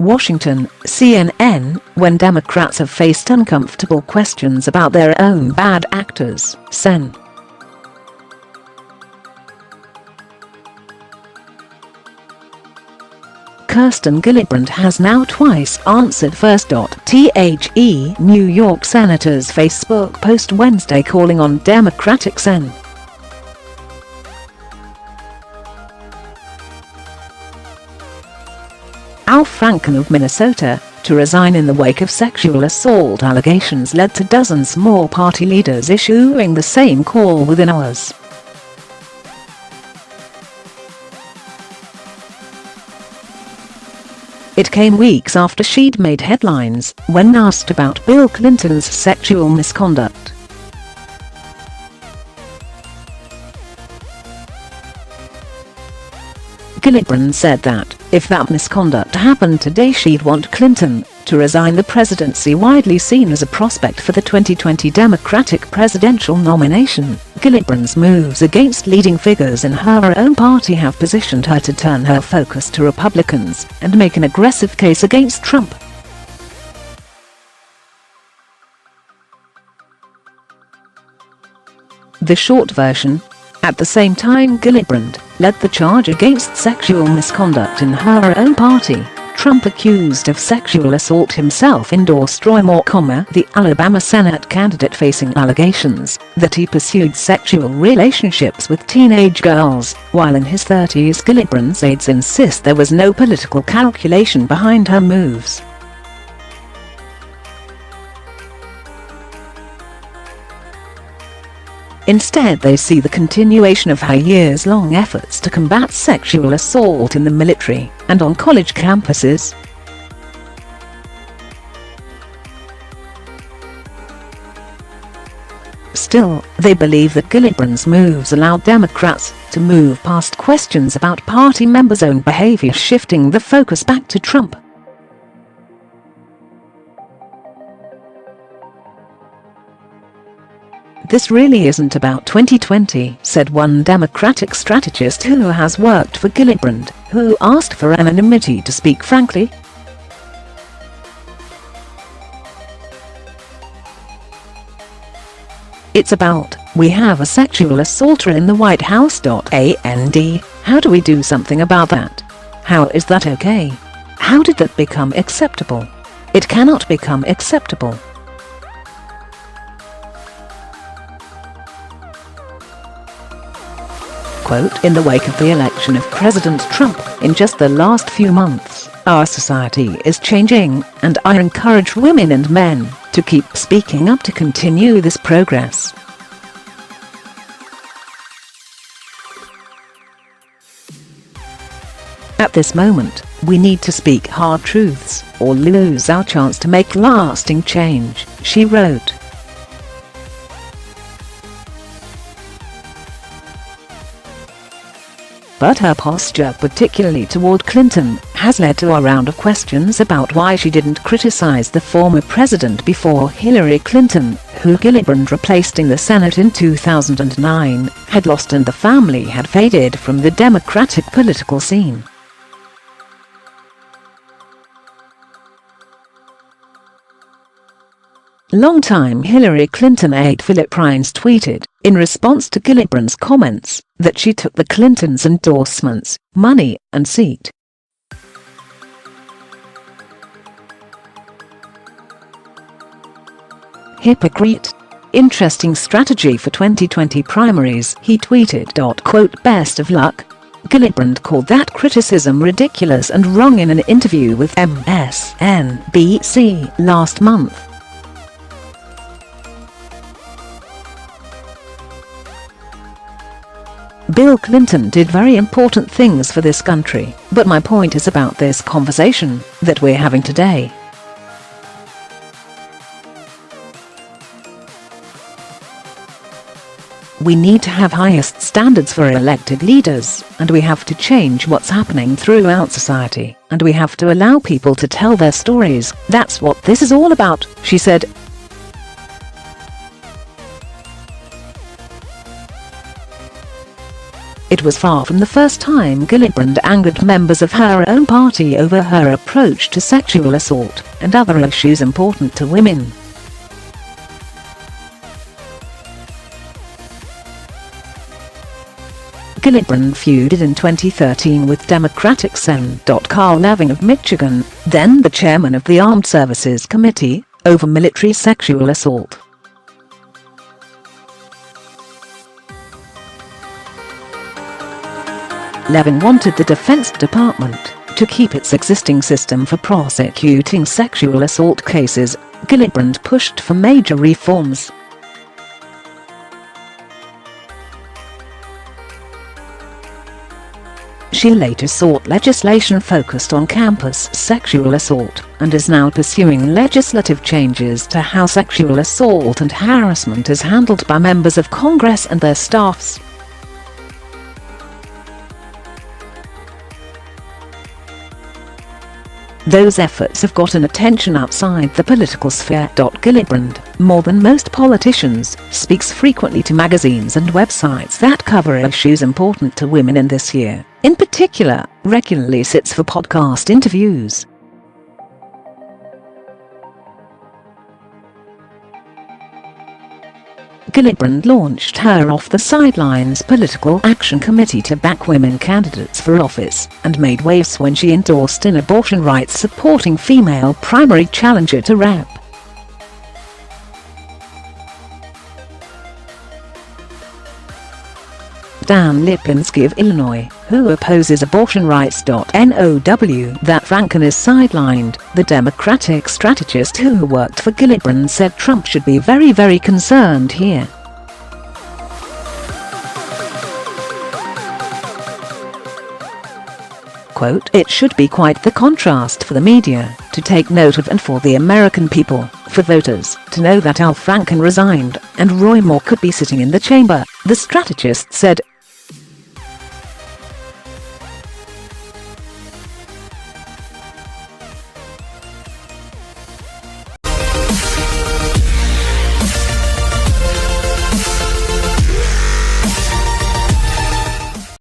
Washington, CNN, when Democrats have faced uncomfortable questions about their own bad actors, Sen. Kirsten Gillibrand has now twice answered first.The New York Senator's Facebook post Wednesday calling on Democratic Sen. Al Franken of Minnesota to resign in the wake of sexual assault allegations led to dozens more party leaders issuing the same call within hours. It came weeks after she'd made headlines when asked about Bill Clinton's sexual misconduct. Gillibrand said that, if that misconduct happened today, she'd want Clinton to resign the presidency, widely seen as a prospect for the 2020 Democratic presidential nomination. Gillibrand's moves against leading figures in her own party have positioned her to turn her focus to Republicans and make an aggressive case against Trump. The short version: at the same time Gillibrand led the charge against sexual misconduct in her own party, Trump, accused of sexual assault himself, endorsed Roy Moore, the Alabama Senate candidate facing allegations that he pursued sexual relationships with teenage girls while in his 30s. Gillibrand's aides insist there was no political calculation behind her moves. Instead, they see the continuation of her years-long efforts to combat sexual assault in the military and on college campuses. Still, they believe that Gillibrand's moves allowed Democrats to move past questions about party members' own behavior, shifting the focus back to Trump. "This really isn't about 2020, said one Democratic strategist who has worked for Gillibrand, who asked for anonymity to speak frankly. It's about, we have a sexual assaulter in the White House. And how do we do something about that? How is that okay? How did that become acceptable? It cannot become acceptable." Quote, "In the wake of the election of President Trump, in just the last few months, our society is changing, and I encourage women and men to keep speaking up to continue this progress." "At this moment, we need to speak hard truths or lose our chance to make lasting change," she wrote. But her posture, particularly toward Clinton, has led to a round of questions about why she didn't criticize the former president before Hillary Clinton, who Gillibrand replaced in the Senate in 2009, had lost and the family had faded from the Democratic political scene. Longtime Hillary Clinton aide Philip Rines tweeted, in response to Gillibrand's comments, that she took the Clintons' endorsements, money, and seat. "Hypocrite. Interesting strategy for 2020 primaries," he tweeted. Quote, "Best of luck." Gillibrand called that criticism ridiculous and wrong in an interview with MSNBC last month. "Bill Clinton did very important things for this country, but my point is about this conversation that we're having today. We need to have highest standards for elected leaders, and we have to change what's happening throughout society, and we have to allow people to tell their stories. That's what this is all about," she said. It was far from the first time Gillibrand angered members of her own party over her approach to sexual assault and other issues important to women. Gillibrand feuded in 2013 with Democratic Senator Carl Levin of Michigan, then the chairman of the Armed Services Committee, over military sexual assault. Levin wanted the Defense Department to keep its existing system for prosecuting sexual assault cases. Gillibrand pushed for major reforms. She later sought legislation focused on campus sexual assault and is now pursuing legislative changes to how sexual assault and harassment is handled by members of Congress and their staffs. Those efforts have gotten attention outside the political sphere. Gillibrand, more than most politicians, speaks frequently to magazines and websites that cover issues important to women in this year. In particular, regularly sits for podcast interviews. Gillibrand launched her Off the Sidelines political action committee to back women candidates for office, and made waves when she endorsed an abortion rights supporting female primary challenger to Rep. Dan Lipinski of Illinois, who opposes abortion rights. Now that Franken is sidelined, the Democratic strategist who worked for Gillibrand said Trump should be very concerned here. Quote, "It should be quite the contrast for the media to take note of and for the American people, for voters, to know that Al Franken resigned and Roy Moore could be sitting in the chamber," the strategist said.